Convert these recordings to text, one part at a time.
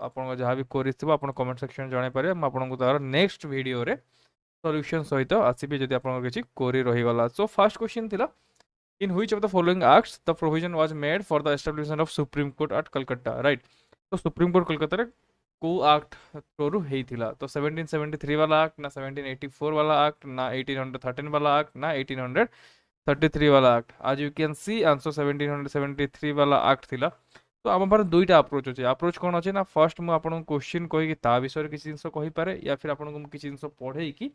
आपन जहाँ भी क्वेरीज थिबो आपन कमेंट सेक्शन में जणाई पारे, हम आपन तार नेक्स्ट वीडियो रे सॉल्यूशन सहित आसीबे जदि आपन किछि क्वेरी रहि गला। सो फर्स्ट क्वेश्चन थिला, in which of the following acts the provision was made for the establishment of supreme court at Calcutta, right. तो सुप्रीम कोर्ट कोलकाता रे को एक्ट थ्रू हेइथिला? तो 1773 वाला एक्ट, ना 1784 वाला एक्ट, ना 1813 वाला एक्ट, ना 1833 वाला एक्ट। आज यू कैन सी आंसर 1773 वाला एक्ट थिला। तो आम पारे दुईटा अप्रोच अच्छे। अप्रोच कौन अच्छे ना, फर्स्ट मुझे आपको क्वेश्चन कहीकि ता विषय किसी जिन कहीपे, या फिर आपको किसी जिन पढ़ेकी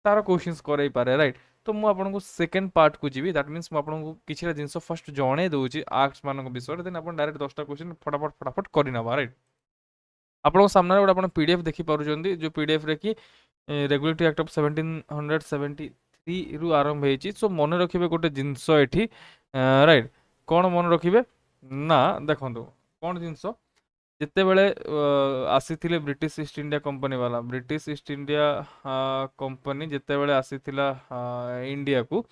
तार क्वेश्चन करई पारे, राइट। तो मुझे आपको सेकेंड पार्ट को जी, दैट मीन्स मुझे किसी जिन फर्स्ट जणे दूसरी आक्ट्स मान विषय, देन आप डायरेक्ट 10टा क्वेश्चन फटाफट फटाफट करना, राइट। आपको सामने गोटे आप पीडीएफ देखिपुंट, जो पीडीएफ रे कि रेगुलेटरी एक्ट ऑफ 1773 रु आरंभ होती। सो मन रखिए गोटे जिनस एठी, राइट। कौन मन रखिए ना, देखो कौन जिनस, जिते बड़े आसी ब्रिटिश ईस्ट इंडिया कंपनी वाला, ब्रिटिश ईस्ट इंडिया कंपनी जिते बड़े आसी इंडिया को,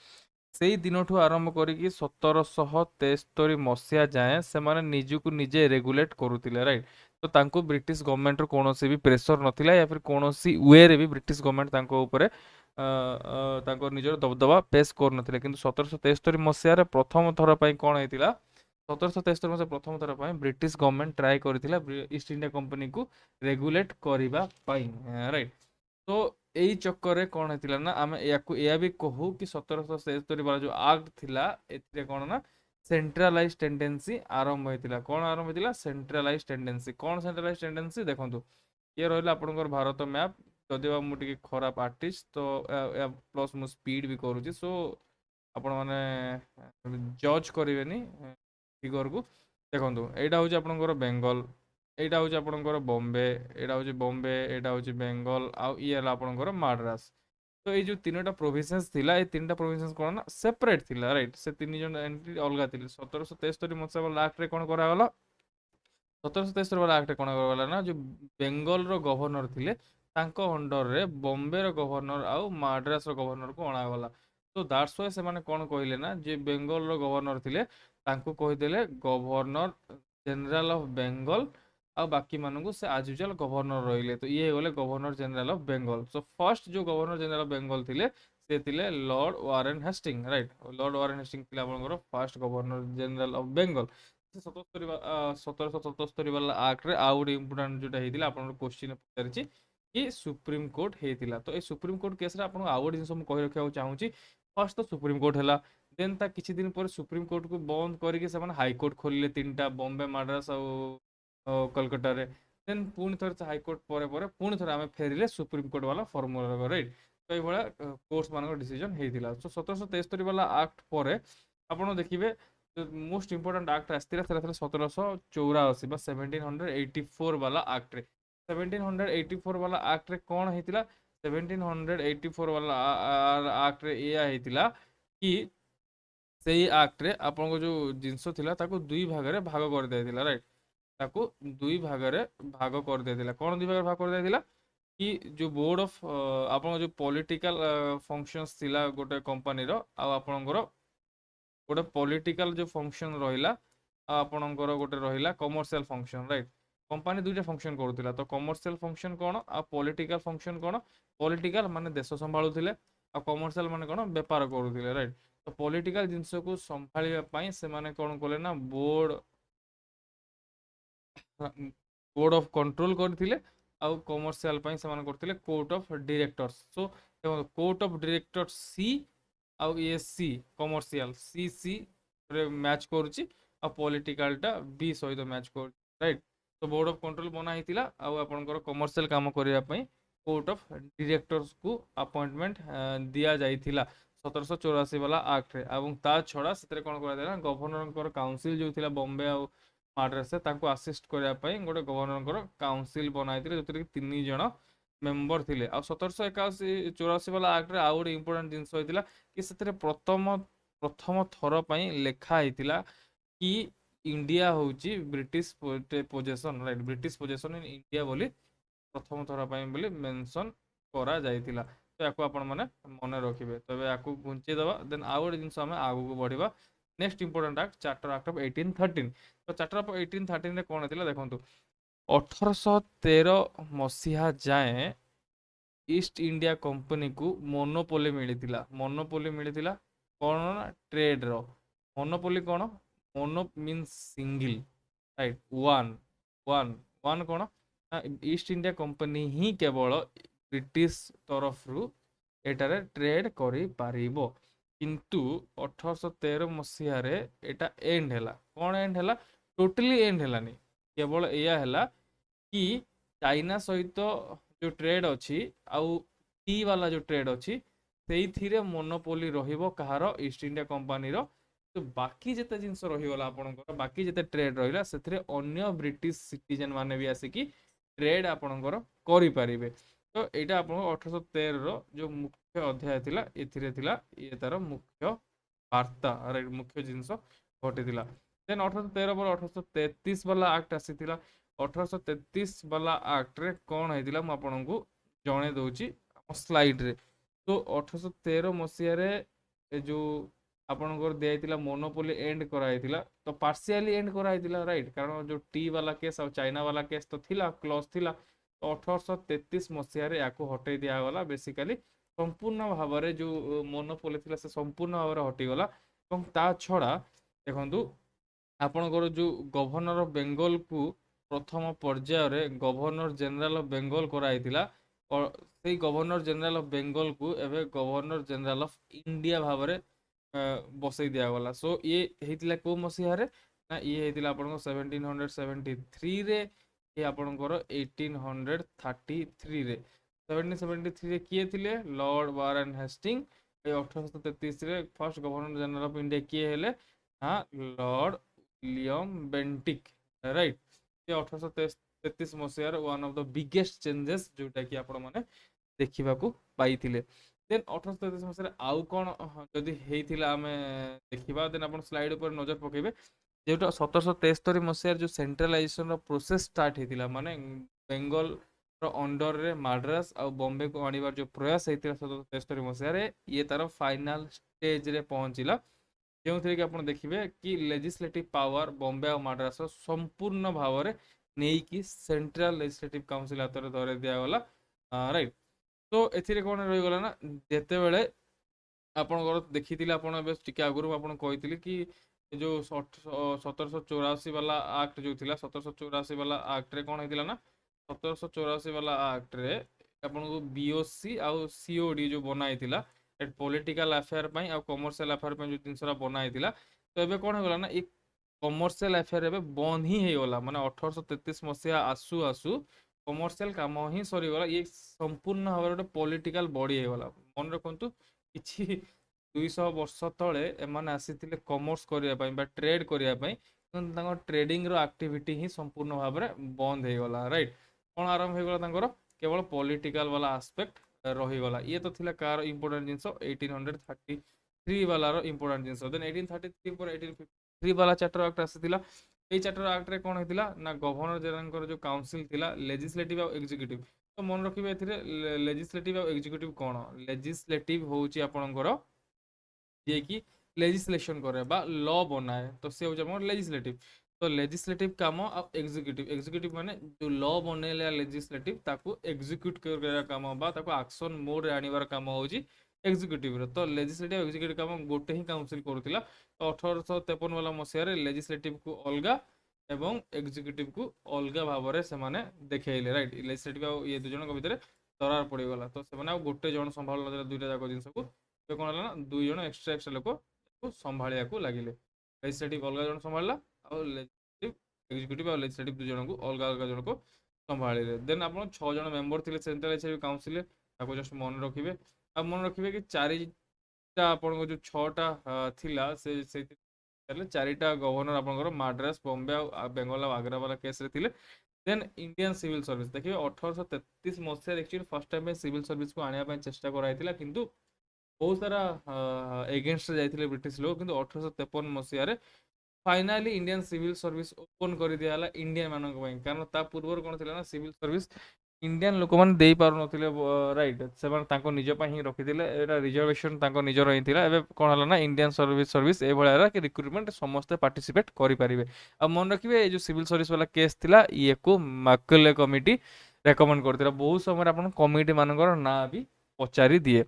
से ही दिन आरंभ करी 1773 मसीहा जाए से निजुक निजे रेगुलेट करुले, राइट। तो तांको ब्रिटिश गवर्नमेंट रो कौन भी प्रेसर नथिला, या फिर कौन सी वे रे भी ब्रिटिश गवर्नमेंट तांको ऊपर निजर दबदबा पेश कर नथिले। किंतु 1773 मसीहा प्रथम थर पर कौन होता, 1773 मसीहा प्रथम थर पर ब्रिटिश गवर्नमेंट ट्राए करथिला ईस्ट इंडिया कंपनी को रेगुलेट करबा पई, राइट। तो यही चक्कर रे कौन होता ना, आम या भी कहू कि 1773 वाला जो एक्ट थिला एथिरे कौन ना सेंट्रलाइज टेंडेंसी आरंभ होता। कौन आरंभ होता? Centralise tendency. कौन सेंट्रलाइज टेंडेंसी देखो, ये रहा आपंकर भारत मैप। जदि मुझे खराब आर्टिस्ट तो प्लस मु स्पीड भी करुँची, सो आपण मैंने जज करेनि फिगर को। देखो यहाँ हूँ आपंकर बेंगल, यहाँ हूँ आपंकर बॉम्बे, यहाँ हूँ बॉम्बे, यहाँ हूँ बेंगल, आउ ये आपंकर माड्रास। तो ये जो तीन टा प्रोविजन्स थिला, ये तीन टा प्रोविजन्स कौन ना सेपरेट थिला, राइट। से तीन जन एंट्री अलग थे। 1773 मसीहा वाला एक्ट रे कौन करागला, 1773 वाला एक्ट कौन करागला ना, जो बेंगल रो गवर्नर थिले तांको अंडर रे बॉम्बे रो गवर्नर आउ माड्रास रो गवर्नर को अणागला। तो दैट्स व्हाई से माने कौन कहले ना, जे बेंगल रो गवर्नर थिले तांको कहिदेले गवर्नर जनरल ऑफ बेंगल, आ बाकी मानू से आज यूजुअल गवर्नर रहिले। तो ये गले governor general of Bengal. So first जो गवर्नर जनरल ऑफ बेंगल थिले से थिले Lord Warren Hasting, right. Lord Warren Hasting थिले आपनकर first governor general of Bengal. 1777 वाला एक्ट रे आउ गोटे इंपोर्टेंट जोटा होता आप क्वेश्चन पचारि कि सुप्रीम कोर्ट होता। तो ये सुप्रीम कोर्ट केस आउ गोटे जिन कही रखा चाहूँगी, फर्स्ट तो सुप्रीम कोर्ट है, देन ता किछि दिन पर सुप्रीम कोर्ट को बंद करके हाईकोर्ट खोलिले तीन टा, बॉम्बे माड्रास कलकत्ता रे। देन पुणी थे हाईकोर्ट पर पुणी थे आम फेरिले सुप्रीम कोर्ट वाला फर्मुला, राइट। तो ये कोर्ट्स मान डिसीजन होता। सो 1773 वाला एक्ट पर आप देखिए मोस्ट इंपोर्टेंट एक्ट आसाला 1784 बा 1784 वाला एक्ट रे। 1784 वाला एक्ट रे कौन होता, 1784 वाला एक्ट रे या होता कि से एक्ट रे आपन जो जिनस थिला ताको दुई भाग रे भाग कर दिया, राइट। ताको दुई भाग रे भाग कर दिया। कौन दुई भाग भाग कर दिया कि जो बोर्ड ऑफ आप जो पॉलिटिकल फंक्शंस थिला गोटे कंपनी रो, आपणकर गोटे पॉलिटिकल जो फंक्शन रहिला, आपणकर गोटे रहिला कमर्शियल फंक्शन, राइट। कंपनी दुईटा फंक्शन करूला। तो कमर्शियल फंक्शन कौन आ पॉलिटिकल फंक्शन कौन, पॉलिटिकल माने देश संभालुले, आ कमर्शियल माने कौन बेपार करूले, राइट। तो पॉलिटिकल जिनस को संभाळिबा से माने कौन कले ना बोर्ड ऑफ कंट्रोल करथिले, आउ कमर्शियल से माने करथिले court of directors. So court of directors सी आउ ये सी कमर्शियल सी सी रे मैच करुची, आ पॉलिटिकल टा बी सहित मैच कर, राइट। तो बोर्ड ऑफ कंट्रोल बना हितिला, आउ आपनकर कमर्शियल काम करिया पई कोर्ट ऑफ डायरेक्टर्स को अपॉइंटमेंट दिया जाइथिला 1784 वाला एक्ट रे। एवं ता छड़ा से कौन कर गवर्नर काउंसिल जो थिला बॉम्बे आउ माड्रास से तांको असिस्ट करिया पई गोटे गवर्नर काउंसिल बनाइथिले, जो तीन जन मेंबर थिले। आ 1784 वाला एक्ट रे आउ गोटे इंपोर्टेंट जिनस होइतिला कि से प्रथम प्रथम थर पर लेखा होता कि इंडिया हूँ British possession, right. British possession in India बोली प्रथम थर पर मेंशन करा जाइतिला। तो या आपण मैंने मन रखिए। तो या घुंचेदवा, देन आउ गोटे जिन आम आगू बढ़ा। Next important act charter act of 1813। तो चार्टर ऑफ 1813 कौन होता देखो, 1813 ମସିହା ଯାଏଁ ଇଷ୍ଟ ଇଣ୍ଡିଆ କମ୍ପାନୀକୁ ମୋନୋପୋଲି ମିଳିଥିଲା। ମୋନୋପୋଲି ମିଳିଥିଲା କ'ଣ ନା ଟ୍ରେଡ୍ର। ମୋନୋପୋଲି କ'ଣ? Mono means single, right? One କ'ଣ ନା ଇଷ୍ଟ ଇଣ୍ଡିଆ କମ୍ପାନୀ ହିଁ କେବଳ ବ୍ରିଟିଶ ତରଫରୁ ଏଠାରେ ଟ୍ରେଡ୍ କରିପାରିବ। କିନ୍ତୁ 1813 ମସିହାରେ ଏଟା ଏଣ୍ଡ ହେଲା। କ'ଣ ଏଣ୍ଡ ହେଲା? ଟୋଟାଲି ଏଣ୍ଡ ହେଲାନି। କେବଳ ଏଇଆ ହେଲା କି ଚାଇନା ସହିତ जो ट्रेड अच्छी आउ टी वाला जो ट्रेड अच्छी से मोनोपोली रहिबो कहार ईस्ट इंडिया कंपनी रो। तो बाकी जिते जिनस रहीगला आपणकर बाकी जिते ट्रेड रहिला से अन्य ब्रिटिश सिटीजन माने भी आसिकी ट्रेड आपणकर करि परिबे। तो एटा आपन 1813 रो जो मुख्य अध्याय थिला एथिरे थिला ये तार मुख्य वार्ता मुख्य जिनस घटिथिला। देन 1813 पर 1833 वाला एक्ट आसीथिला। 1833 वाला एक्ट रे कौन होइतिला म आपनकु जणे दउची स्लाइड रे। तो 1813 मसिया रे जो आपनकर दियाइतिला मोनोपोली एंड कराइतिला। तो पार्शियली एंड कराइतिला, राइट? कारण जो टी वाला केस और चाइना वाला केस तो थिला क्लॉज थिला। तो 1833 मसिया रे याको हटै दिया गला। बेसिकली संपूर्ण भाव रे जो मोनोपोली थिला से संपूर्ण भाव रे हटि गला। এবং তা ছড়া দেখন্তু ଆପଣଙ୍କର जो गवर्नर ऑफ बेंगल को प्रथम पर्यायर गवर्नर जनरल ऑफ बेंगल कराइतिला। और से गवर्नर जनरल ऑफ बेंगल को एवं गवर्नर जनरल ऑफ इंडिया भाव में बसई दिया गला। सो ये हेतिला को मसिहा रे ना ये हेतिला आपनको 1773 रे, ये आपनकर 1833 रे। 1773 रे किए थिले? Lord Warren Hasting. 1833 रे first governor general of India किए हेले? हाँ, लॉर्ड विलियम बेंटिक, राइट? 1833 मसीहार one of the biggest changes जोटा कि आपण माने देखिबा को पाइथिले। देन 1833 मसीहार आउ कोन जदी हेइथिला आमे देखिबा। देन आपण स्लाइड ऊपर नजर पकेबे जेटा 1773 मसीहार जो सेंट्रलाइजेशन रो प्रोसेस स्टार्ट हेतिला, माने बेंगल रो अंडर रे माड्रास आ बॉम्बे को आनिबार जो प्रयास हेतिला 1773 मसीहार ये तार फाइनल स्टेज रे पहुंचिला। जो कि आप देखिए कि लेजिस्लेटिव पावर बॉम्बे और माड्रास संपूर्ण भाव में नहीं कि सेंट्रल लेजिस्लेटिव काउंसिल हाथ में धर दिगला, राइट? तो एथिरे कौन रहीगला ना जिते बड़े आपणकर देखी टे आगुरी आप कही कि जो 1784 वाला एक्ट जो थिला 1784 वाला एक्ट रे कौन होता ना 1784 वाला एक्ट रे आपन को बीओसी आउ सीओडी जो बनाई थिला पॉलिटिकल अफेयर पई आ कमर्शियल अफेयर पई जो जिनसरा बनाई थिला। तो एबे कोन होगला ना एक कमर्शियल अफेयर एबे बंद ही हे गला। माने 1833 मसिया आसु आसु कमर्शियल काम ही सरी गला। ये संपूर्ण भाव गोटे पॉलिटिकल बॉडी हे गला। मन रखंतु किछि 200 वर्ष तळे एमाने आसीथिले कमर्स करिया पई बा ट्रेड करिया पई, तांको ट्रेडिंग रो एक्टिविटी ही संपूर्ण भाव में बंद हे गला, राइट? कोन आरंभ हे गला तांकर केवल पॉलिटिकल वाला एस्पेक्ट रहीगला। ये तो थिला कार इंपोर्टेंट जिनस 1833 वाला रो इंपोर्टेंट जिनस। देन 1833 पर 1853 वाला चैप्टर एक्ट आसीथिला। ए चैप्टर एक्ट रे कोन हेतिला ना गवर्नर जनरल जो काउंसिल थिला लेजिस्लेटिव और एग्जीक्यूटिव। तो मन रखिबे एथिरे लेजिस्लेटिव और एग्जीक्यूटिव कोन? लेजिस्लेटिव होउची आपनकर जे कि लेजिस्लेशन करे बा लॉ बनाए, तो से होउची आपन लेजिस्लेटिव। तो लेजिस्लेटिव काम और एग्जीक्यूटिव, एग्जीक्यूटिव माने जो लॉ बनेला लेजिस्लेटिव ताको एग्जीक्यूट करबा काम बा ताको एक्शन मोड रे आनिबार काम होउची एग्जीक्यूटिव रो। तो लेजिस्लेटिव एग्जीक्यूटिव काम गोटे ही काउंसिल करूतिला। तो 1853 वाला मसिया रे लेजिस्लेटिव को अलगा एवं एग्जीक्यूटिव को अलगा भाव रे से माने देखेइले, राइट? लेजिस्लेटिव और ये दु जन के भीतर दरार पड़ी गला। तो से माने गोटे जन संभाल दुईटा जाक जिंस को तो कोन होला ना दुई जन एक्स्ट्रा लोक को संभालिया को लागिले। लेजिस्लेटिव अलगा जन संभालला और एग्जीक्यूटिव और लेजिस्लेटिव दु जन को अलग अलग जन को संभालिले। देन आपन 6 जन मेंबर थिले सेंट्रल लेजिस्लेटिव काउंसिल ताको जस्ट मन रखिबे। आ मन रखिबे कि चारिटा आपन को जो 6टा थिला से चारिटा गवर्नर आपन माड्रास बॉम्बे और बेंगल और आगरा वाला केस रे थिले। देन इंडियन सिविल सर्विस देखिए 1833 मसिया actually first time civil service को आनिया पय चेष्टा कराइतिला, किंतु बहुत सारा एगेंस्ट जाइथिले ब्रिटिश लोग। किंतु 1853 मसिया रे finally Indian civil service open कर दिया इंडियन मानक पय। कारण ता पूर्व कोन थिला ना सिविल सर्विस इंडियन लोक मैंने दे पार नथिले राइट से निज ही रखिथिले एटा रिजर्वेशन निजर ही थिला एबे कोन हला ना इंडियन सर्विस ए भलिया कि रिक्रुटमेंट समस्त पार्टिसिपेट करि परिबे आ मन रखिबे ए जो सिविल सर्विस वाला केस थिला ये को मैकले कमिटी रेकमेंड करथिला बहुत समय आपण कमिटी मानकर ना भी पचारि दिए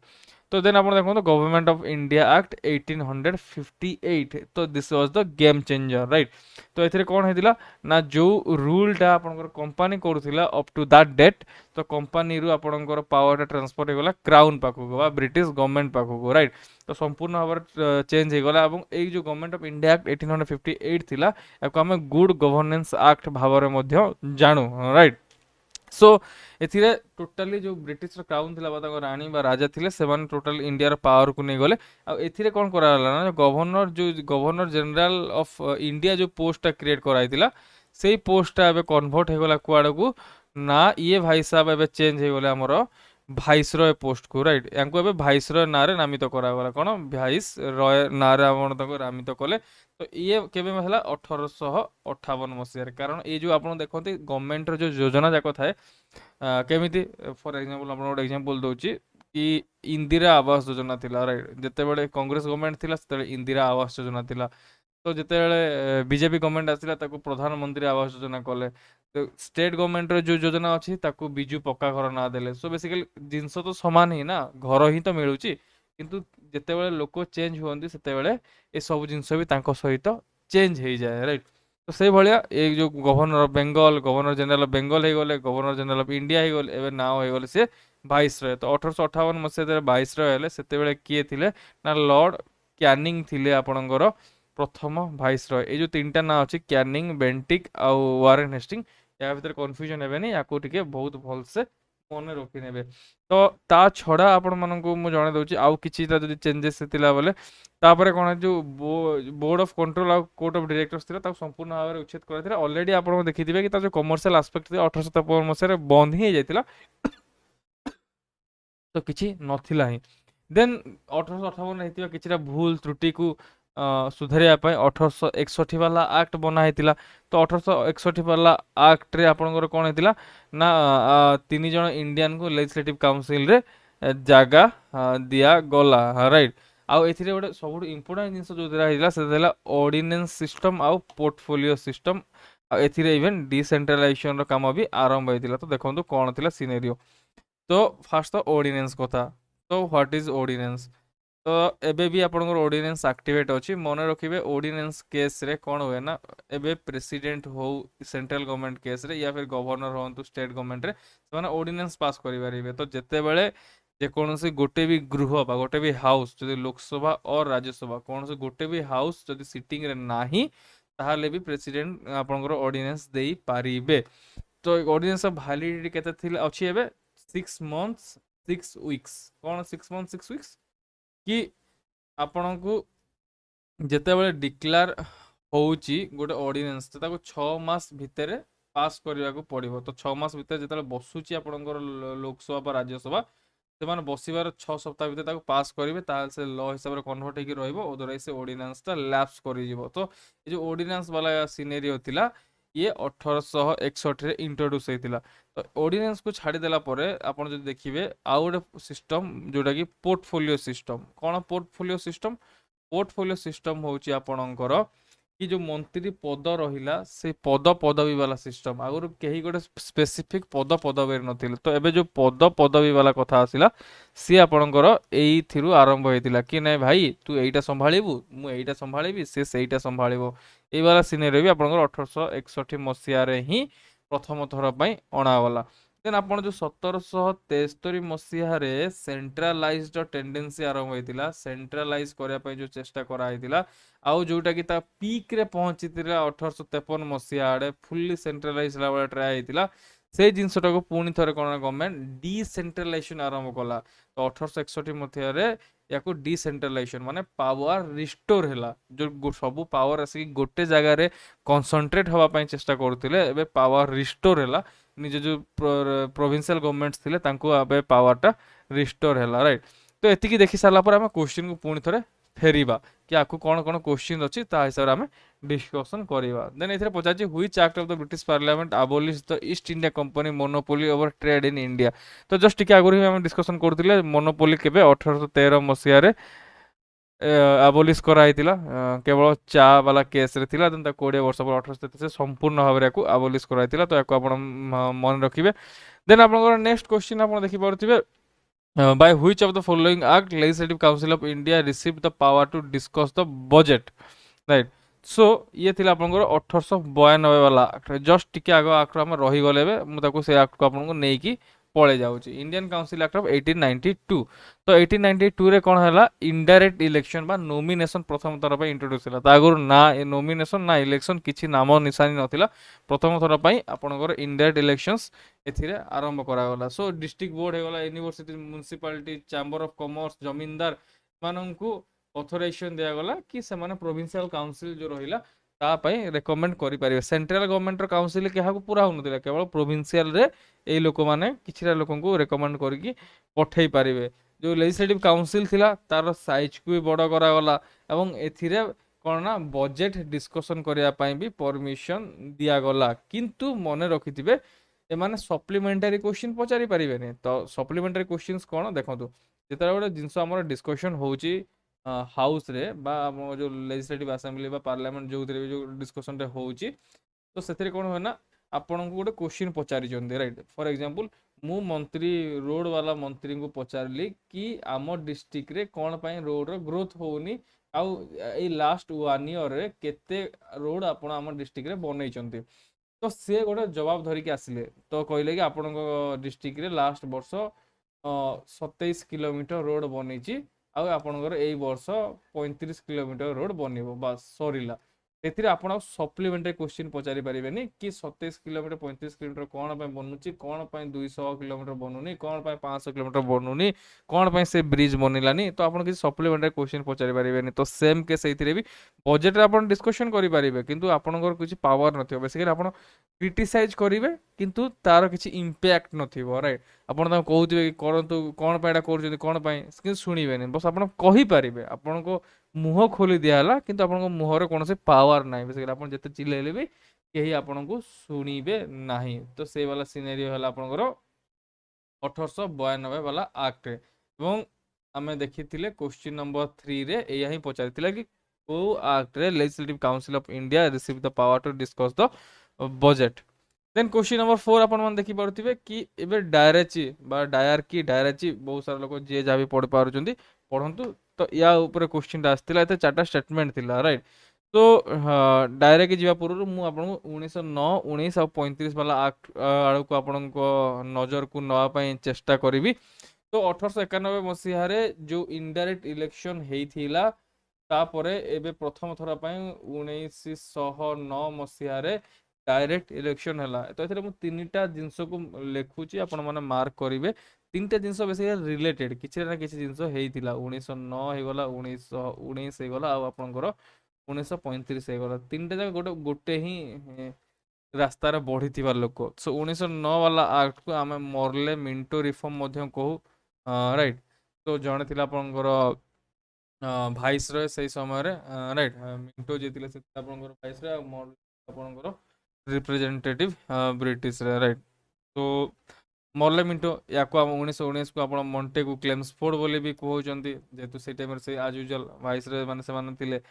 तो देन आप देखो गवर्नमेंट ऑफ इंडिया एक्ट 1858 तो this was the game changer right तो एथिरे कोन हेतिला ना जो रूलटा आपनकर कंपनी करूथिला अप टू दैट डेट तो कंपनी रु आपनकर पावर ट्रांसफर हेगला क्राउन पाखु बा ब्रिटिश गवर्नमेंट पाखु राइट तो संपूर्ण भाव चेंज हेगला एवं ए जो गवर्नमेंट ऑफ इंडिया एक्ट 1858 थिला याको हम गुड गवर्नेंस एक्ट भावरे मध्य जानू राइट सो एथिरे टोटाली जो ब्रिटिश क्राउन थिला बा रानी बा राजा थिले सेमान टोटल इंडिया पावर को नहीं गले आ एथिरे कोन करा हला ना गवर्नर जनरल ऑफ इंडिया जो पोस्ट क्रिएट कराइतिला सेही पोस्टटा एबे कन्वर्ट हे गला कुआड को ना ये भाई साहब एबे चेंज हे गले हमरो भाइसरय पोस्ट को राइट यांको एबे भाइसरय नारे नामित करा गला कोन भाइस रय नारे आपण तको नामित कले तो ये केबे हला 1858 मसिया कारण ये जो आपण देखते गवर्नमेंट जो योजना जाक थाए केमिति फॉर एग्जांपल आपण गोटे एग्जांपल दउची कि इंदिरा आवास योजना थिला राइट जते बेले कांग्रेस गवर्नमेंट थिला तते इंदिरा आवास योजना थिला तो जिते बीजेपी गवर्नमेंट आसिला ताको प्रधानमंत्री आवास योजना कले तो स्टेट गवर्नमेंट जो योजना अच्छी ताको बिजू पक्का घर ना देले सो बेसिकली जिनस तो समान ही ना घर ही तो मिलूची किंतु जिते लोक चेंज हुआ से ये सब जिनस भी सहित चेंज हो जाए राइट तो से भाया ये जो governor of Bengal governor general of Bengal हो गले गवर्नर जनरल ऑफ इंडिया हो गले एवं ना हो गले से भाइसरय तो 1858 मसीह भाइसरय हेले सेते किए थिले ना लॉर्ड क्यानिंग थिले आपणकर प्रथम भाइसरय ये जो तीन टा ना अच्छी क्यानिंग बेंटिक आउ वारेन हेस्टिंग या भीतर कन्फ्यूजन हेबेनी याकू टिके बहुत भल से मन रखी नेबे तो ता छड़ा आपण मानकू मु जणे दउची आउ किछि ता जदी चेंजेस थिला बोले तापरे कोन जो बोर्ड ऑफ कंट्रोल आउ कोर्ट ऑफ डायरेक्टर्स थिला ता संपूर्ण भाव उच्छेद करथिला ऑलरेडी आपण देखिथिबे कि ता जो कमर्शियल एस्पेक्ट 1857 मसे रे बंद ही जायतिला तो किछि नथिला ही देन 1858 हेतिबा किछिरा भूल त्रुटि को सुधारिया 1861 वाला एक्ट बना हेतिला तो 1861 वाला एक्ट रे आपनकर कोन हेतिला ना तीन जन इंडियन को लेजिस्लेटिव काउंसिल रे जागा दिया गला राइट आउ एथिरे गोटे सब इंपोर्टेंट जिनस जो दिला हेतिला से देला ऑर्डिनेंस सिस्टम आउ पोर्टफोलियो सिस्टम आ एथिरे इवन डिसेंट्रलाइजेशन रो काम भी आरंभ हेतिला तो देखंतु कोन थिला सिनेरियो तो फास्ट तो ऑर्डिनेंस कथा तो व्हाट इज ऑर्डिनेंस तो एबे भी आपनकर ऑर्डिनेंस एक्टिवेट अछि मन रखिबे ऑर्डिनेंस केस रे कोन होय ना एबे प्रेसिडेंट हो सेंट्रल गवर्नमेंट केस रे या फिर गवर्नर होंतु स्टेट गवर्नमेंट रे माने ऑर्डिनेंस पास करि परिबे तो जते बेले जे कोनोसी गोटे भी गृह बा गोटे भी हाउस जदि लोकसभा और राज्यसभा कोनोसी गोटे भी हाउस जदि सिटिंग रे नाही ताहाले भी प्रेसिडेंट आपनकर ऑर्डिनेंस देई पारिबे तो ऑर्डिनेंस वैलिडिटी केते थिला अछि एबे 6 months 6 weeks कौन 6 months 6 weeks कि आपण को जिते बड़े डिक्लेयर होउची गोटे ऑर्डिनेंस तो ताको 6 मास भितर पास करने को पड़ो तो 6 मास भितर जिते बसुची आपणकर लोकसभा पर राज्यसभा से बसबार 6 सप्ताह भितर पास करेंगे से लॉ हिसाब से कन्वर्ट होकर रही अदरवाइज से ऑर्डिनेंसटा लैप्स कर तो ये जो ऑर्डिनेंस वाला सिनेरियो थिला ये 1861 रे इंट्रोड्यूस होता तो ऑर्डिनेंस को छाड़देला आपड़ जो देखिए आउ गोटे सिस्टम जोटा कि पोर्टफोलियो सिस्टम कौन पोर्टफोलियो सिस्टम हूँ आपणकर कि जो मंत्री पद रहिला से पद पदवी वाला सिस्टम आगुरी कहीं गोटे स्पेसिफिक पद पदवी नथिले तो एबे जो पद पदवी वाला कथा आसिला सी आपणकर एइथिरु आरंभ होइतिला कि नै भाई तू एइटा संभाळिबु मु एइटा संभाळिबि से सेइटा संभाळिबो एइ वाला सिनेरियो भी आपणकर 1861 मसिया रे ही प्रथम थर पई अणागला देन आपण जो 1773 मसिया रे सेंट्रलाइज्ड टेंडेंसी आरंभ होइतिला सेंट्रलाइज करिया पई जो चेष्टा करा होइतिला आउ जोटा कि ता पीक रे पहुंची 1853 मसिया आड़े फुल्ली सेंट्रलाइज वाला ट्राए होइतिला से जिनसटा को पुणी थरे कोन गवर्नमेंट डिसेंट्रलाइजेशन आरंभ कला तो 1861 मसिया रे याको डिसेंट्रलाइजेशन माने पावर रिस्टोर हैला जो सब पावर आसी गोटे जगह रे कंसंट्रेट हवा पई चेष्टा करथिले एबे पावर रिस्टोर हैला निज जो प्रोविंशियल गवर्नमेंट्स थिले तांको आबे पावरटा रिस्टोर हैला राइट तो एतिकी देखि सारला पर हम क्वेश्चन को पुणी थरे फेरिबा कि आपको कौन कौन क्वेश्चन अच्छी ता हिसाब से आम डिस्कसन करवा। देन ये पचार which act of the British parliament abolished the East India Company monopoly over trade in India. तो जस्ट टिके आगुरी आम डिस्कसन करथिले मोनोपोली केबे 1813 मसीहा रे abolished कराइतिला केवल चा वाला केस रे थिला। देन 20 वर्ष पर 1833 संपूर्ण भाव रे abolished कराइतिला। तो याको आपण मन रखिबे। देन आपनकर नेक्स्ट क्वेश्चन आपण देखि पारथिबे by which of the following act legislative council of India received the power to discuss the budget, right? सो ये थिला आपनकर 1892 वाला एक्ट। जस्ट टिके आगो एक्ट हम रही गले बे मु ताको से एक्ट को आपनको नै की पळे जाउची। Indian council act of 1892। तो 1892 रे कोन हला इनडायरेक्ट इलेक्शन बा नोमिनेशन प्रथम थर पे इंट्रोड्यूस हला। ता आगुर ना नोमिनेशन ना इलेक्शन किछि नाम निशानी नथिला। प्रथम थर पे आपनकर इनडायरेक्ट इलेक्शंस एथिरे आरंभ करा गला। सो डिस्ट्रिक्ट बोर्ड हे गला, university, municipality, chamber of commerce, जमींदार माननकु ऑथराइजेशन दिया गला कि से माने प्रोविंशियल काउंसिल जो रहिला ता पई रेकमेंड करि परिबे। सेंट्रल गवर्नमेंट रो काउंसिल के हाकु पूरा होनतिला, केवल प्रोविंशियल रे एई लोक माने किछिरा लोकन को रेकमेंड करिकि पठेई परिबे। जो लेजिस्लेटिव काउंसिल थिला तार साइज को भी बड़ करा गला एवं एथिरे कोन ना बजेट डिस्कशन करिया पई भी परमिशन दिया गला। किंतु मने रखिथिबे ए माने सप्लीमेंटरी क्वेश्चन पचारि परिबेनी। तो सप्लीमेंटरी क्वेश्चंस कोन देखंतु, जेतरा गोटे जिंस हमर डिस्कशन होउची हाउस रे बा जो लेजिस्लेटिव असेंबली बा पार्लियामेंट जो जो डिस्कशन रे होउची, तो सेथरे कोन होय ना आपन को गोटे क्वेश्चन पचारि जंदे, राइट? फॉर एग्जांपल मु मंत्री रोड वाला मंत्री को पचारली कि आम डिस्ट्रिक्ट रे कोन पई रोड रो ग्रोथ होउनी आउ ए लास्ट 1 ईयर रे केते रोड आपण आम डिस्ट्रिक्ट रे बनै चंती। तो से गोटे जवाब धरिकी आसिले। तो कहले कि आपण डिस्ट्रिक्ट रे लास्ट वर्ष 27 किलोमीटर रोड बनी आपणकर यही वर्ष 35 किलोमीटर रोड बनइबो, बस सरीला। एथिरे आपण सप्लीमेंटरी क्वेश्चन पचारि परिबेनी कि 27 किलोमीटर 35 किलोमीटर कोन पय बनुची, कोन पय 200 किलोमीटर बनुनी, कोन पय 500 किलोमीटर बनुनी, कोन पय से ब्रिज बनिलानी। तो आपण किसी सप्लीमेंटरी क्वेश्चन पचारि परिबेनी। तो सेम केस एथिरे भी बजेट रे आपण डिस्कशन करि परिबे, किंतु आपणकर किछि पावर नथियो। बेसिकली आपण क्रिटिसाइज करिवे किंतु तार किछि इंपैक्ट नथिबो, राइट? आपण ता कहउथिबे कि करंतु कोन पयडा करजोदी कोन पय, कि सुनिबेनी, बस आपण कहि परिबे। आपण को मुह खोली दिया हला किंतु आपण को मुह रे कोनसे पावर नाही। बेसिकली आपण जते चिल्लेले भी केही आपण को सुनिबे नाही। तो से वाला सिनेरियो हला आपनकर 1892 वाला एक्ट रे। एवं आमे देखिथिले क्वेश्चन नंबर 3 रे एया ही पचारिथिला कि को एक्ट रे legislative council of India receive the power to discuss the budget. Then question number 4 आपण मन देखि पारुथिबे कि एबे डायरेची बा डायरकी डायरेची बहुत सारा लोग जे जा भी पढ़ पारुचंदी पढ़ंतु। तो या ऊपर क्वेश्चन आसथिला एते चारटा स्टेटमेंट थिला, राइट? तो डायरेक्ट जीवा पूर्व मु आपन 1909 19 और 35 वाला एक्ट आड़ को आपन को नजर को नवा पई चेष्टा करिवि। तो 1891 मसीहा रे जो इनडायरेक्ट इलेक्शन हेइथिला तापरे एबे प्रथम थरा पई 1909 मसीहा रे डायरेक्ट इलेक्शन हला। तो एथरे मु तीनटा जिंस को लेखुची, आपण माने मार्क करिवे। तीनटा जिंस बेसिकली रिलेटेड किछि ना किछि जिंस हेइथिला। 1909 हे गला, 1919 हे गला, आ आपनकर 1935 हे गला। तीनटा जगह गोटे गोटे ही रास्ता रे बढ़ी थिबा लोक। सो 1909 वाला एक्ट को आमे मॉर्ले मिंटो रिफॉर्म मध्य कहू, राइट? तो जणे थिला आपनकर भाइस रॉय सही समय रे, राइट? मिंटो जे थिले से आपनकर भाइस रॉय, मॉर्ले आपनकर रिप्रेजेंटेटिव ब्रिटिश रे, राइट? तो मॉर्ले मिंटो या को 1919 को आपण मॉन्टेगु क्लेम्सफोर्ड बोली भी कहउचंती, जेतु से टाइम रे से एज यूजुअल वाइस रे माने से माने थिले।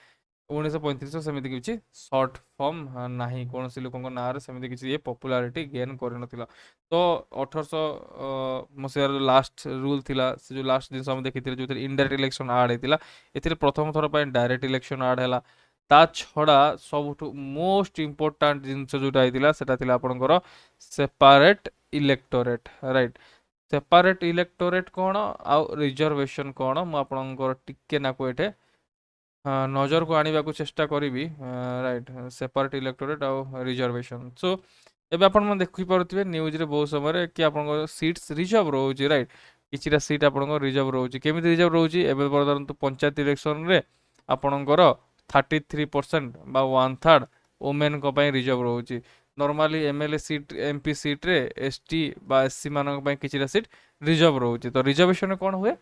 1935 सेमिति किछि शॉर्ट फॉर्म नाही, कोनसी लोकन ना रे सेमिति किछि ये पॉपुलैरिटी गेन करि नथिला। तो 1800 मसिया लास्ट रूल थिला, से जो लास्ट दिन हम देखिथिले जो इनडायरेक्ट इलेक्शन आड हेतिला। एथिरे प्रथम थर पय डायरेक्ट इलेक्शन आड हैला। ता छड़ा सबुठु मोस्ट इंपोर्टेंट जिंस जोटा हेतिला सेटा थिला आपनकर separate electorate, right? Separate electorate कोन आ रिजर्वेशन कोन मु आपनकर टिके ना को एठे नजर को आने को चेष्टा करी, राइट? सेपरेट इलेक्टोरेट आ रिजर्वेशन। सो एबे आपण मन देखि पारुथिबे न्यूज रे बहुत समय कि आपन सीट्स रिजर्व रहउची, राइट? किछिटा सीट आपन रिजर्व रहउची। केमिति रिजर्व रहउची? एबे बर्तमान तो पंचायत इलेक्शन रे आपनकर 33% बा 1/3 वुमेन को पय रिजर्व रहउची। Normally MLA seat MP seat रे एसटी बा एससी मानक पय किछिटा सीट रिजर्व रहउची। तो रिजर्वेशन कोन हुए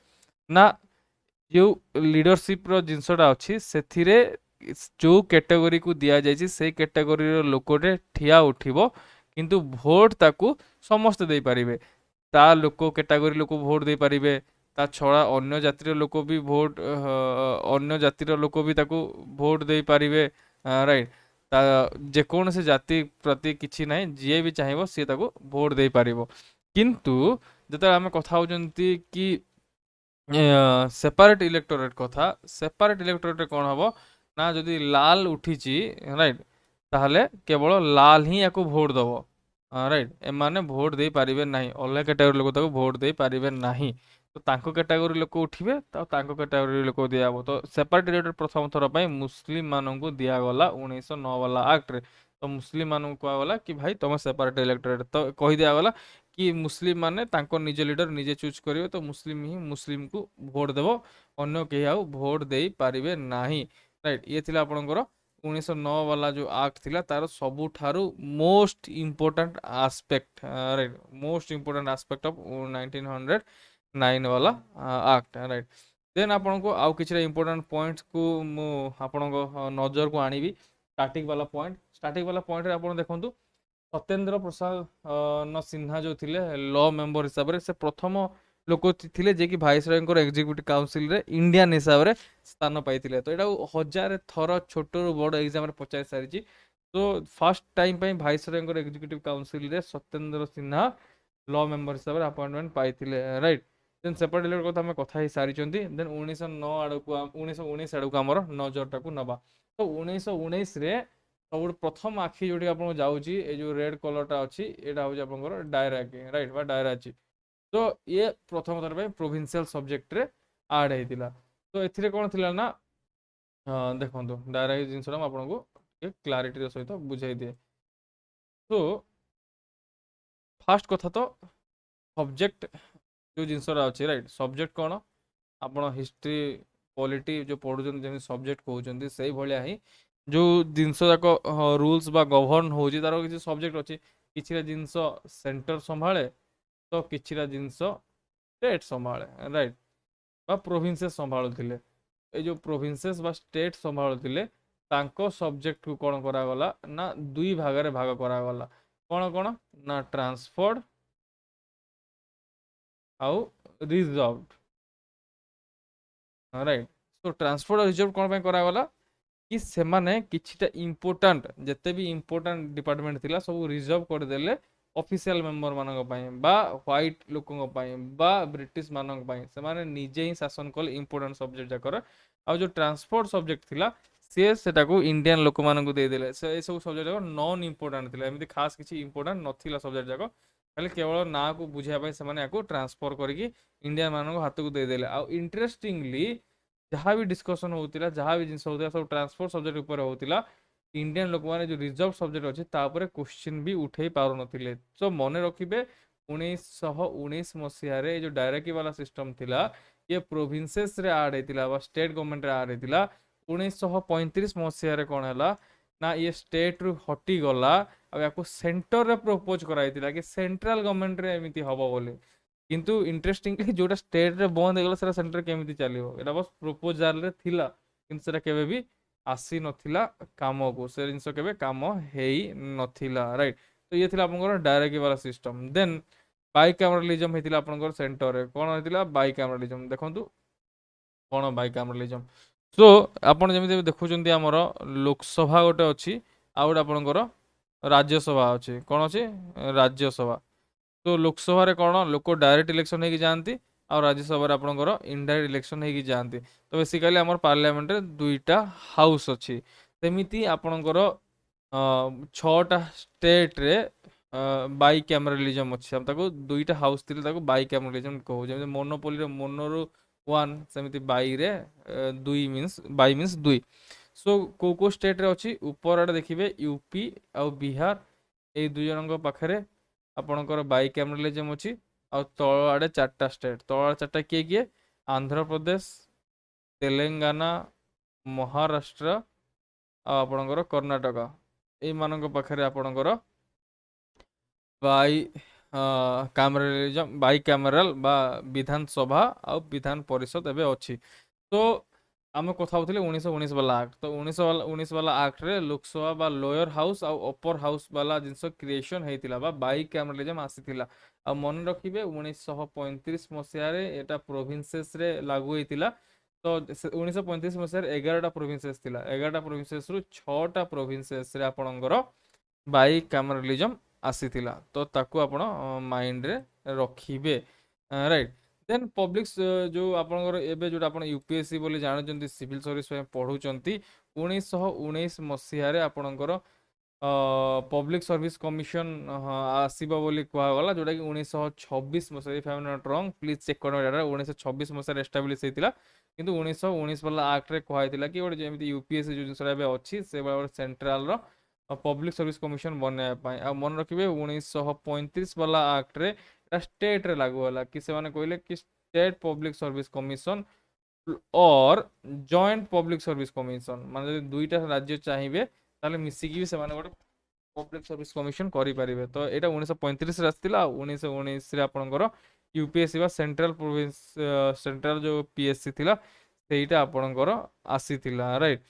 ना जो लीडरशिप रो जिनसटा अच्छी से जो कैटेगरी को दिया जाइए से कैटेगरी लोकटे ठिया उठिबो किंतु भोट ताकू समस्त दे पारिबे ता लोक कैटेगरी लोक भोट दे पारिबे ता छड़ा अन्य जातिर लोक भी भोट अन्य जातिर लोक भी ताकू भोट दे पारिबे राइट ता जेकोनसे जाति प्रति किछि नाही जिए भी चाहिबो से ताकू भोट दे पारिबो किंतु जता आमे कथा होजंती कि सेपारेट इलेक्टोरेट कथा सेपारेट इलेक्टोरेट कौन हम ना जदि लाल उठी राइट ताहले केवल लाल ही याको भोट दब राइट एमाने भोट दे पारिबे नाही अलग कैटेगरी लोक ताको भोट दे पारिबे नाही तो तांको कैटेगरी लोक उठिबे तो तांको कैटेगरी लोक दिया हबो तो सेपारेट इलेक्टोरेट प्रथम थर पई मुस्लिम माननकु दिया गला 1909 वाला एक्ट रे तो मुस्लिम माननकु कहा गला कि भाई तुम सेपारेट इलेक्टोरेट तो कहि दिया गला कि मुस्लिम माने तांको निज लीडर निजे चूज करिवे तो मुस्लिम ही मुस्लिम को भोट देबो अन्य केही आउ भोट देई पारिबे नाही राइट ये थिला आपनकर 1909 वाला जो एक्ट थिला तार सबुठारु most important aspect right most important aspect of 1909 वाला एक्ट राइट देन आपनको आउ किछरा इंपोर्टेंट पॉइंट्स को मु आपनको नजर को आनिबी स्टार्टिंग वाला पॉइंट रे आपन देखंतु सत्येंद्र प्रसाद न सिन्हा जो थिले लॉ मेंबर हिसाब रे से प्रथम लोक थिले जे कि भाइसरॉयंकर एग्जीक्यूटिव काउंसिल रे इंडियन हिसाब रे स्थान पाइथिले तो एटा हजार थर छोट रु बड़ एग्जाम रे पचाई सारिची तो फर्स्ट टाइम पे भाइसरॉयंकर एग्जीक्यूटिव काउंसिल रे सत्येंद्र सिन्हा लॉ मेंबर हिसाब रे अपॉइंटमेंट पाइथिले राइट देन सेपरेट इलेक्ट कथा हमें कथा ही सारिचंती देन 1909 आडको 1919 आडको हमर नजर टाकू नबा तो 1919 रे सब प्रथम आखि जो आप जाऊँगी ये जो रेड कलरटा अच्छी यहाँ हूँ आप डायराकी राइट बा डायराची तो ये प्रथम थर पे प्रोविंशियल सब्जेक्ट रे आड होता तो एथिरे कौन थिला ना देखो डायराकी जिनसा आपको क्लारिटी सहित बुझाई दिए तो फास्ट कथा तो सब्जेक्ट जो जिनसा अच्छी राइट सब्जेक्ट कौन आप हिस्ट्री पॉलिटी जो पढ़ुं जमी सब्जेक्ट कहते से भाया ही जो जिनस जाक रूल्स बा गवर्न हो तार किसी सब्जेक्ट अच्छी किसी जिनस सेंटर संभाले तो किसी जिनस स्टेट संभाले राइट बा प्रोविंसेस संभालुले ये जो प्रोविंसेस बा स्टेट संभालुले तांको सब्जेक्ट को कौन करागला ना दुई भाग रे भाग करागला कौन कौन ना ट्रांसफर्ड आउ रिजर्व्ड राइट तो ट्रांसफर्ड और रिजर्व कौन करागला कि सेमाने किछिटा इंपोर्टेंट जते भी इंपोर्टेंट डिपार्टमेंट थिला सब रिजर्व कर देले ऑफिशियल मेंबर मानक पई बा व्हाइट लोकंग पई बा ब्रिटिश मानक पई सेमाने निजे ही शासन कल इंपोर्टेंट सब्जेक्ट जाकर आ जो ट्रांसपोर्ट सब्जेक्ट थिला से सेटा को इंडियन लोक मानक दे देले से सब सब्जेक्ट जाक नॉन इंपोर्टेंट थिला एमती खास किछि इंपोर्टेंट नथिला सब्जेक्ट जाक खाली केवल ना को बुझिया पई सेमाने याको ट्रांसफर करके इंडियन मानक हाथ को दे देले आ इंटरेस्टिंगली जहाँ भी डिस्कसन होता जहाँ भी जिनस होता सब ट्रांसपोर्ट सब्जेक्ट उपर होता इंडियन लोक मैंने जो रिजर्व सब्जेक्ट अच्छे क्वेश्चन भी उठे पार नुले तो मन रखिए 1919 मसीह जो डायरेक्ट वाला सिस्टम थिला ये प्रोविंसेस रे आड होता स्टेट गवर्नमेंट रे आड होता 1935 मसीह कौन है ना ये स्टेट रु हटी गला या सेंटर रे प्रपोज कराइतिला कि सेंट्रल गवर्नमेंट रे एमिति हबो बोली किंतु इंटरेस्टिंगली जोटा स्टेट रे बंद हो गला सेंटर केमिति चलियो एटा बस प्रपोजल रे थिला किंतु सेटा केबे भी आसी नथिला काम को से जिनस केबे काम हेई नथिला राइट तो ये थिला आपनकर डायरेक्ट वाला सिस्टम देन बाइकैमरलिज्म हेतिला आपनकर सेंटर रे कोन हेतिला बाइकैमरलिज्म देखंतु कोन बाइकैमरलिज्म सो आपण जेमिति देखुचंती हमर लोकसभा गोटे अछि आ गोटे आपनकर राज्यसभा अछि कोन अछि राज्यसभा तो लोकसभा रे कौन लोक डायरेक्ट इलेक्शन होगी जाती और राज्यसभा आपंकर इनडायरेक्ट इलेक्शन होगी जाती तो बेसिकाली आम पार्लियामेंट रे दुईटा हाउस अच्छी सेमती आपणकर 6टा स्टेट रे बाइकैमरलिज्म अच्छी हम ताको दुईटा हाउस थिले ताको बाइकैमरलिज्म कहू जेमति मोनोपोली रे मोनोरु 1 सेमति बाई रे 2 मींस बाई मींस 2 सो को स्टेट रे अच्छी ऊपर आड़े देखिए यूपी आ बिहार ए दुई जनक पाखरे आपणकर बाइकैमरलिज्म अच्छी आ तल आड़े 4टा स्टेट तल 4टा किए किए आंध्र प्रदेश तेलंगाना महाराष्ट्र आपणकर कर्णाटक एई मानक पाखरे आपणकर बाई कैमरलिज्म बाइकैमरल बा विधानसभा आ विधान परिषद एबे अच्छी तो आम कथा होते 1919 वाला आक्ट तो 1919 वाला आक्ट रे लोकसभा बा लोअर हाउस आ अपर हाउस वाला जिनस क्रिएशन होता बा बाई कैमरलिज्म आसीथिला आ मन रखिबे 1935 मसिया रे एटा प्रोविंसेस रे लागू होता तो 1935 मसिया 11टा प्रोविंसेस थिला 11टा प्रोविंसेस रु 6टा प्रोविंसेस रे आपणकर बाई कैमरलिज्म आसीथिला तो ताकू आपण माइंड रे रखिबे राइट देन पब्लिक जो आपनकर एबे जो आपण यूपीएससी बोली जानछंती सिविल सर्विस पे पढुचंती 1919 मसिया रे आपनकर पब्लिक सर्विस कमिशन आसीबा बोली कुआ गला जोटा कि 1926 मसिया if I am not wrong please check करो डाटा 1926 मसिया एस्टाब्लिश हेतिला किंतु 1919 वाला एक्ट रे कुआ हेतिला कि गोटे जेमिति यूपीएससी जो जिनसरा एबे अछि से बा सेंट्रल रो पब्लिक सर्विस कमिशन बनया पाए आ मन रखिबे 1935 वाला एक्ट रे स्टेट रे लागू होला कि से माने कहले कि स्टेट पब्लिक सर्विस कमिशन और जॉइंट पब्लिक सर्विस कमिशन माने जदि दुईटा राज्य चाहिए ताले मिसिकी भी से माने गोटे पब्लिक सर्विस कमिशन करि परिबे तो एटा 1935 रे आस्तिला 1919 रे आपनकर यूपीएससी बा सेंट्रल प्रोविंस सेंट्रल जो पीएससी थिला सेटा आपनकर आसीथिला राइट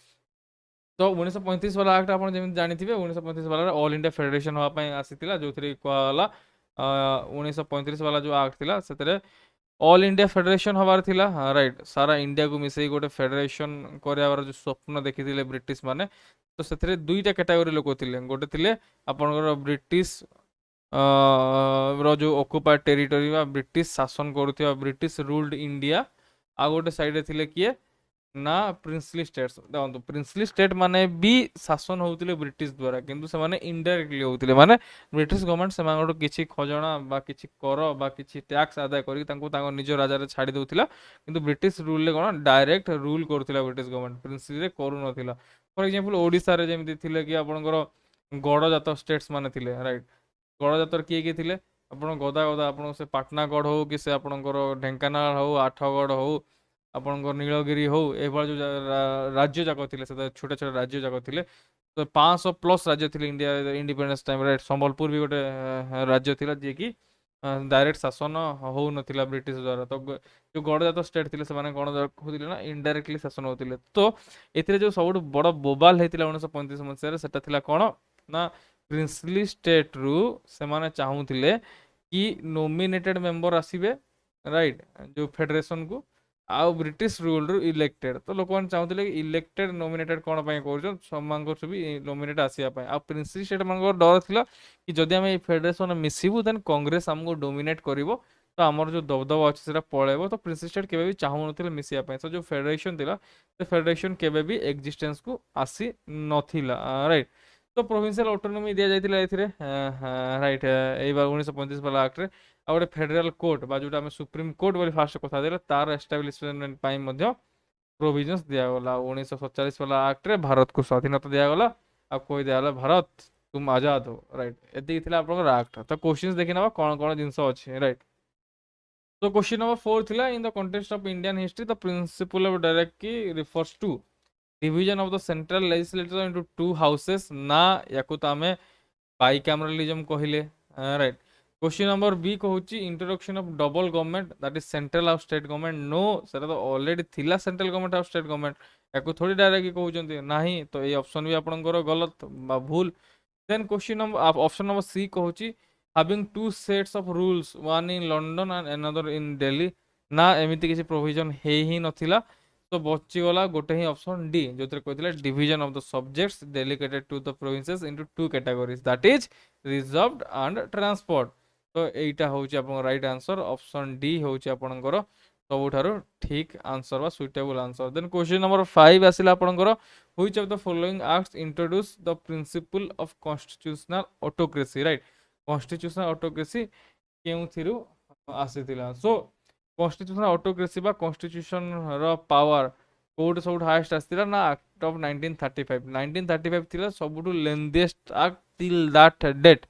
तो 1935 वाला एक्ट आप जानते 1935 वाला ऑल इंडिया फेडरेशन हाँपाई आसीला जो कहला 1935 वाला जो एक्ट थिला से ऑल इंडिया फेडरेशन हबार थिला राइट सारा इंडिया को मिसई गोटे फेडरेशन करार जो स्वप्न देखी ब्रिटिश माने तो से दुईटा कैटेगरी लोक थे गोटे थे आपनकर ब्रिटिश रो जो ऑक्युपाइड टेरिटरी ब्रिटिश शासन करुवा ब्रिटिश रूल्ड इंडिया आ गोटे साइड थे किए ना प्रिंसली स्टेट्स देखो प्रिंसली स्टेट माने भी शासन होते ब्रिटिश द्वारा किंतु से माने इनडायरेक्टली होते माने ब्रिटिश गवर्नमेंट से किसी खजना बा किसी कर बा किसी टैक्स आदाय कर निज राजा रे छाड़ी दउथिला किंतु ब्रिटिश रूल कोन डायरेक्ट रूल करथिला ब्रिटिश गवर्नमेंट प्रिंसली रे करू नथिला फॉर एग्जांपल ओडिसा रे जेमिति थिले कि आपनकर गड़जात स्टेट्स माने थिले राइट गड़जातर किए किए थिले आपण गदा गदा आपण से पाटनागढ़ हो कि से आपनकर ढेंकानाल हो आठगढ़ हो आपनकर नीलगिरी हो एभर जो राज्य जाक थे छोटे छोटे राज्य जाक थे तो 500 प्लस राज्य थे India independence time right Sambalpur भी गोटे राज्य थिला जे कि डायरेक्ट शासन हो नथिला ब्रिटिश द्वारा तो जो गड़जात स्टेट थे से कौन होते ना इनडायरेक्टली शासन होते तो ए जो सब बड़ बोबाल होता 1935 मसीह से कौन ना प्रिंसली स्टेट रु से चाहूले कि नोमिनेटेड मेंबर आसीबे राइट जो फेडरेशन को आउ ब्रिटिश रूल रु इलेक्टेड तो लोक मैंने चाहते इलेक्टेड नोमिनेटेड कौन कर भी नोमिनेट आसापी आ प्रिंसली स्टेट मान डर था कि जदि आम फेडरेशन मिसबू देन कांग्रेस आमको डोमिनेट कर तो आमर जो दबदबा अच्छे से पलैब तो प्रिंसली स्टेट केवे भी चाहू ना मिसापी तो जो फेडरेशन था से फेडरेशन केवे भी एक्जिस्टेंस को आसी नाला राइट तो प्रोविंशियल ऑटोनॉमी दिया जाता राइट यही 1935 वाला एक्ट रे आ गोटे फेडराल कोर्ट बा जोटा सुप्रीम कोर्ट बोली फास्ट कथा देले तार एस्टाब्लिशमेंट पाई मध्य प्रोविजंस दियागला 1947 वाला एक्ट रे भारत को स्वाधीनता दियागला आ कोई दियागला भारत तुम आजाद हो राइट एति थिला आपन एक्ट तो क्वेश्चंस देखि नबा कोन कोन जिंस अछि राइट तो क्वेश्चन नंबर 4 थिला in the context of Indian history the principle of direct की refers to division of the central legislature into two houses ना याकू तो आमे बाइकैमरलिज्म कहिले राइट क्वेश्चन नंबर बी कहूची introduction of double government that is central of state government no सेटा तो already थिला central government of state government याकू थोड़ी डायरेक्ट कहउचंती नाही तो ये ऑप्शन भी आपनकर गलत बा भूल then question number option number C कहूची having two sets of rules one in London and another in Delhi ना एमिति किसी प्रोविजन हे ही नथिला तो बचीगला गोटे ही ऑप्शन डी जो कहते division of the subjects delegated to the provinces into two categories that is reserved and transport तो यहीटा हूँ राइट आंसर ऑप्शन डी हूँ आपणकर सबुठार ठीक आंसर बा suitable answer then question number 5 आसिला आपणकर which of the following acts introduce the principle of constitutional autocracy right constitutional autocracy केउथिरु आसीथिला सो कॉन्स्टिट्यूशनल ऑटोक्रेसी बा कॉन्स्टिट्यूशन रो पावर कोड सब हाईएस्ट आसीथिला ना एक्ट ऑफ 1935 थिला सबुठु lengthiest act till that date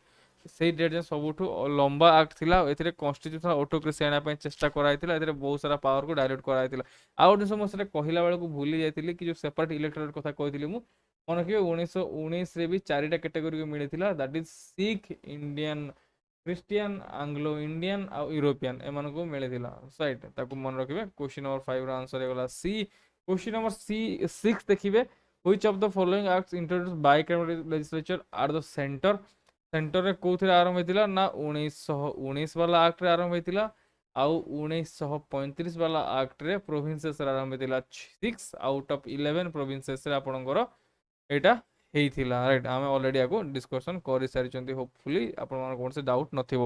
से डेट सब लंबा एक्ट थिला एथिरे कॉन्स्टिट्यूशनल ऑटोक्रेसी आना पय चेष्टा कराइथिला एथिरे बहुत सारा पावर को डायरेक्ट कराइथिला आ गोटे समय से कहला बेला को भूली जाइथिली कि जो सेपरेट इलेक्टोरेट कथा कहिथिली मु मन कि 1919 रे भी चारिटा कैटेगरी को मिलिथिला that is Sikh Indian Christian Anglo Indian आ यूरोपियन एमान को मिलता राइट ताकू मन रखिए क्वेश्चन नंबर 5 आंसर होगा सी क्वेश्चन नंबर सी 6 देखिए which of the following acts introduced bicameral legislature are the centre centre रे कोथिरे आरंभ होइतिला ना 1919 वाला एक्ट रे आरंभ होइतिला आउ 1935 वाला एक्ट रे प्रोविंसेस रे आरंभ होइतिला 6 आउट ऑफ 11 प्रोविंसेस रे आपनकर एटा ହେଇଥିଲା ରାଇଟ୍ ଆମେ ଅଲରେଡି ଆକୁ ଡିସ୍କସନ୍ କରିସାରିଛନ୍ତି ହୋପଫୁଲି ଆପଣଙ୍କର କୌଣସି ଡାଉଟ୍ ନଥିବ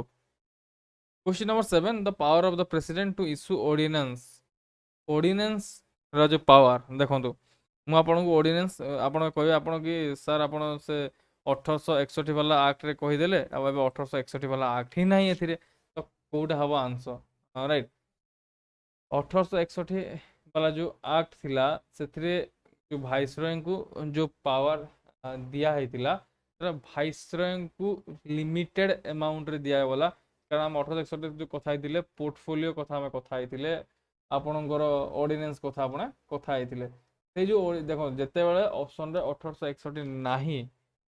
question number 7 the power of the president to issue ordinance ordinance रा जो पावर देखंतु मु आपनको ऑर्डिनेंस आपण कहबे आपण कि सर आपण से 1861 वाला एक्ट रे कहि देले अब 1861 वाला एक्ट ही नहीं एथिरे तो कोउटा हबो आंसर राइट 1861 वाला जो एक्ट थिला सेथिरे जो भाइसरॉय को जो पावर दिया होता भाइसरॉय को लिमिटेड अमाउंट रे दिया गला कारण आम 1861 जो कथा होते पोर्टफोलियो कथा आम कथा होते आपणकर ऑर्डिनेंस कथा आपने कथा होते से जो देख जिते बड़े ऑप्शन रे 1861 नाही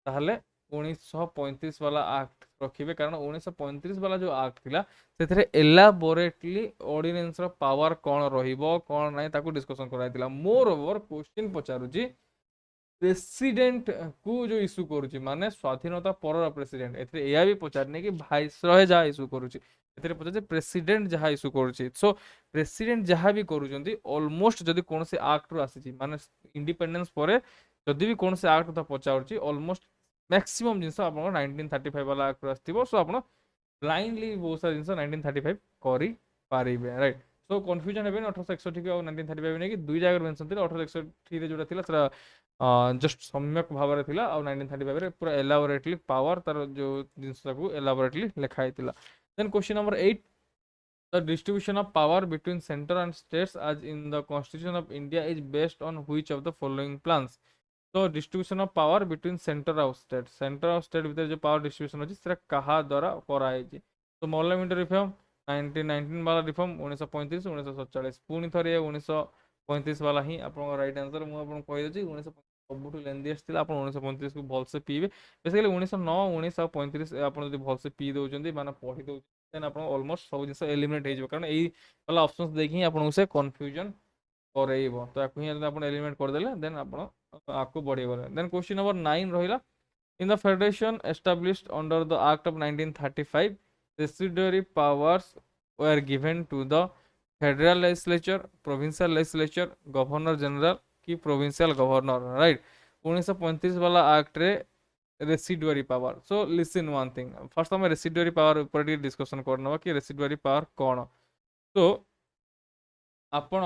ताहले 1935 वाला एक्ट रखिए कारण 1935 वाला जो एक्ट थिला से एलाबोरेटली ऑर्डिनेंस रो पावर कौन रहिबो कौन नाही ताकू डिस्कशन कराइतिला मोर ओवर क्वेश्चन पचारुची प्रेसिडेंट को जो इश्यू करूची माने स्वाधीनता पर प्रेसिडेंट एथरे एया भी पचारने कि भाइसरॉय जहा इश्यू करूची एथरे पचार प्रेसिडेंट जहा इश्यू करूची सो प्रेसिडेंट जहा भी करूचंती ऑलमोस्ट जदी कोनसे एक्ट रो आसीची माने इंडिपेंडेंस परे जदी भी कोनसे एक्ट था पचारची ऑलमोस्ट मैक्सिमम जिंस आपन 1935 वाला एक्ट रो आस्तिबो सो आपन ब्लाइंडली बहुत सारा जिंस 1935 करी पारिबे राइट सो कंफ्यूजन हेबे 1861 के 1935 ने कि दुई जगह मेंशन थिला 1861 रे जोटा थिला सेरा जस्ट सम्यक भाव में थिला और 1935 रे पूरा एलाबोरेटली पावर तार जो जिंस को एलाबोरेटली लिखा हैतिला then question number 8 the distribution of power between centre and states as in the constitution of India is based on which of the following plans तो distribution of power between centre of state भीतर जो power distribution अछि सेरा कहा द्वारा करा हैछि तो parliament reform 1919 वाला reform 1935 1947 पुणी थरे 1935 वाला ही आपन राइट आंसर मु आपन कहि दछि 1935 सबुठु लेंदीएस्ट थिला आपन 1935 को भल से पीबे बेसिकली 1909 1935 आपन जदि भल से पी दउचंदी माने पढी दउ देन आपन ऑलमोस्ट सब जिंस एलिमिनेट हे जबो कारण एई वाला ऑप्शंस देखि आपन से कंफ्यूजन करेइबो तो आकु ही आपन एलिमिनेट कर देले देन आपन आकु बढ़ी गले देन क्वेश्चन नंबर 9 रहिला in the federation established under the act of 1935 residuary powers were given to the federal legislature provincial legislature governor general की provincial governor right 1935 वाला एक्ट रे residuary power so listen one thing first हम residuary power ऊपर discussion करनबा कि residuary power कोन तो आपण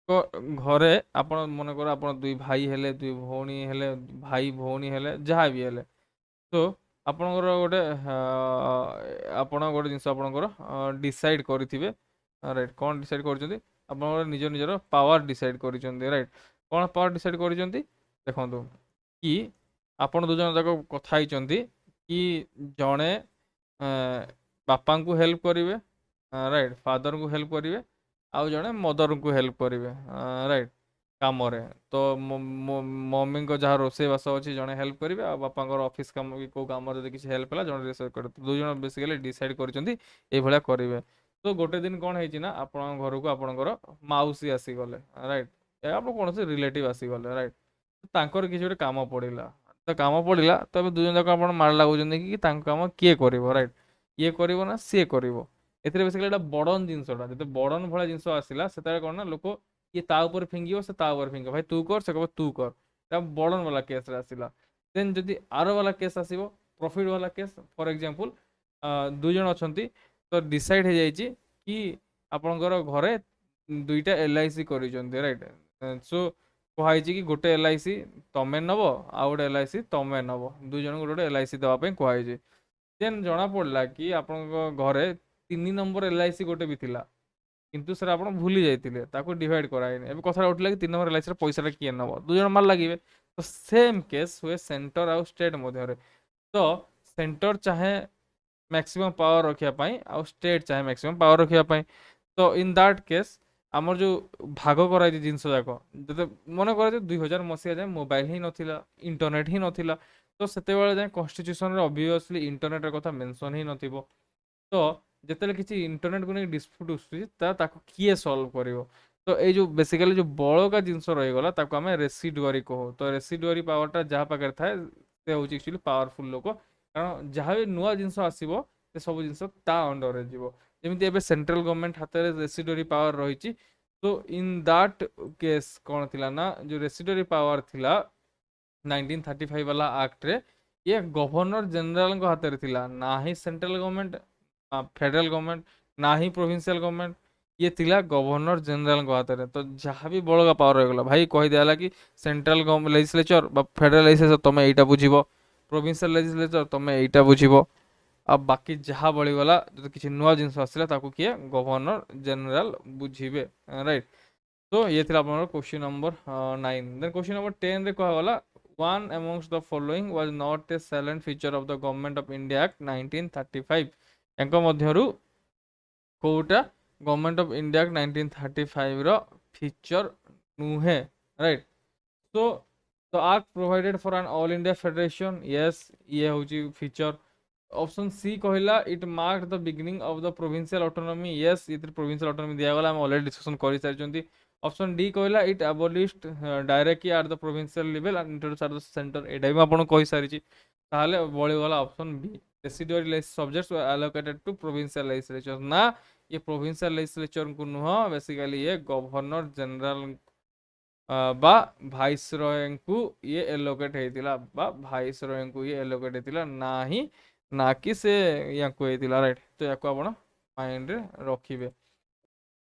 को घरे आपण मन कर आपण दुई भाई हेले दुई भौणी हेले भाई भौणी हेले जहा भी हेले तो आपणकर गोटे आपण गोटे जिनस आपणकर डिसाइड करिथिबे राइट कौन डिसाइड करछंती आपणकर निज निजर पावर डिसाइड करिछंती राइट कौन पावर डिसाइड करिछंती देखंतु कि आपण दु जन जाक कथा हिचंती कि जणे बापा को हेल्प करिवे राइट फादर को हेल्प करिवे आउ जणे मदर को हेल्प करिवे राइट काम रे तो मम्मी को जहाँ रोसे बास अच्छी जड़े हेल्प करेंगे आ बापा ऑफिस काम कि कौ कम किसी हेल्प है जड़े रिसर्च कर दु जन बेसिकली डिसाइड कर करेंगे तो गोटे दिन कौन है आप घर को आपंकर मौसी आसीगले राइट आप कौन से रिलेटिव आसीगले राइट तांकर किसी गोटे काम पड़ा तो काम पड़ा तो दुई जन जाक आप मार लगुन कि काम किए कर राइट ये कर ना सी कर बेसिकली बड़न जिनसा जो बड़न भाया जिन आसला से कौन ना लोक ये ता ऊपर फिंगियो से ता ऊपर फिंग भाई तू कर से कह तू कर बड़न वाला केस रे आसिला देन जदि आर वाला केस आसीबो प्रॉफिट वाला केस फॉर एग्जांपल दु जन अछंती तो डिसाइड हो जाइछि कि आपनकर घरे दुईटा एलआईसी करिसंती राइट सो कहैछि कि गोटे एलआईसी तमे नबो आ गोटे एलआईसी तमे नबो दु जन गोटे एलआईसी देवा पे कहैछि देन जना पड़ला कि आपनकर घरे 3 नंबर एलआईसी गोटे भी थिला किंतु सर आप भूली जाइए ताको डिवाइड कराइने एबे कथा उठला कि 3 नंबर एलआईसी पैसा किए नब दु जन मार लगे तो सेम केस हुए सेंटर आउ स्टेट मध्य तो सेंटर चाहे मैक्सिमम पावर रखापी आउ स्टेट चाहे मैक्सिमम पावर रखापी तो इन दैट केस आमर जो भाग कराई जिनस जाक जो मन कर 2000 मसीहा जाए मोबाइल ही नाला इंटरनेट ही नाला तो से जाए कन्स्टिट्यूशन ऑब्वियसली इंटरनेट कथा मेंशन ही नथिबो तो ଯେତେବେଳେ କିଛି ଇଣ୍ଟରନେଟ୍ କୁ ନେଇ ଡିସ୍ପ୍ୟୁଟ୍ ଆସୁଛି ତାକୁ କିଏ ସଲ୍ଭ କରିବ? ତ ଏଇ ଯୋଉ ବେସିକାଲି ଯୋଉ ବଳକା ଜିନିଷ ରହିଗଲା ତାକୁ ଆମେ ରେସିଡୁଆରୀ କହୁ। ତ ରେସିଡୁଆରୀ ପାୱାରଟା ଯାହା ପାଖରେ ଥାଏ ସେ ହେଉଛି ଆକ୍ଚୁଆଲି ପାୱାରଫୁଲ ଲୋକ, କାରଣ ଯାହା ବି ନୂଆ ଜିନିଷ ଆସିବ ସେ ସବୁ ଜିନିଷ ତା ଅଣ୍ଡରରେ ଯିବ। ଯେମିତି ଏବେ ସେଣ୍ଟ୍ରାଲ ଗଭର୍ଣ୍ଣମେଣ୍ଟ ହାତରେ ରେସିଡୁଆରୀ ପାୱାର ରହିଛି। ତ ଇନ୍ ଦାଟ୍ କେସ୍ କ'ଣ ଥିଲା ନା, ଯୋଉ ରେସିଡୁଆରୀ ପାୱାର ଥିଲା 1935 वाला एक्ट रे, ये गवर्नर जनरल को हाथ थिला, ना ही सेंट्रल गवर्नमेंट, फेडरल गवर्नमेंट, ना ही प्रोविंशियल गवर्नमेंट, ये थिला गवर्नर जनरल को हाथ रे। तो जहाँ भी बड़का पावर रह गला भाई कहि दियाला कि सेंट्रल लेजिस्लेचर बा फेडरल लेजिस्लेचर तमे एटा बुझिबो, प्रोविंशियल लेजिस्लेचर तमे एटा बुझिबो। अब बाकी जहाँ बळीगला जो किसी नुआ जिनिस आसला ताको किए गवर्नर जनरल बुझिबे, राइट। तो ये थिला आपनर question number 9। Then question number 10 रे कहा गला, one amongst the following was not a salient feature of the government of India Act 1935। यांको मध्यरु कोटा गवर्नमेंट ऑफ इंडिया एक्ट 1935 रो फीचर नुहे, right. So the act provided for an all India federation, yes ये होची feature. Option C कहला it marked the beginning of the provincial autonomy, yes ये provincial autonomy दिया गला, हम ऑलरेडी डिस्कशन कर सारी। ऑप्शन डी कहला it abolished directly at the provincial level and introduced at the centre, एटा भी आपण कहि सारी। ताहले बळी गला option B, residuary subjects were allocated to provincial legislature. ना ये प्रोविंशियल लेजिस्लेचर को नुह, बेसिकली ये गवर्नर जनरल बा भाइसरॉय को ये एलोकेट होइतिला, बा भाइसरॉय को ये एलोकेट होइतिला, ना ही ना कि से या को होइतिला, राइट। तो याको आपण माइंड रे रखिबे।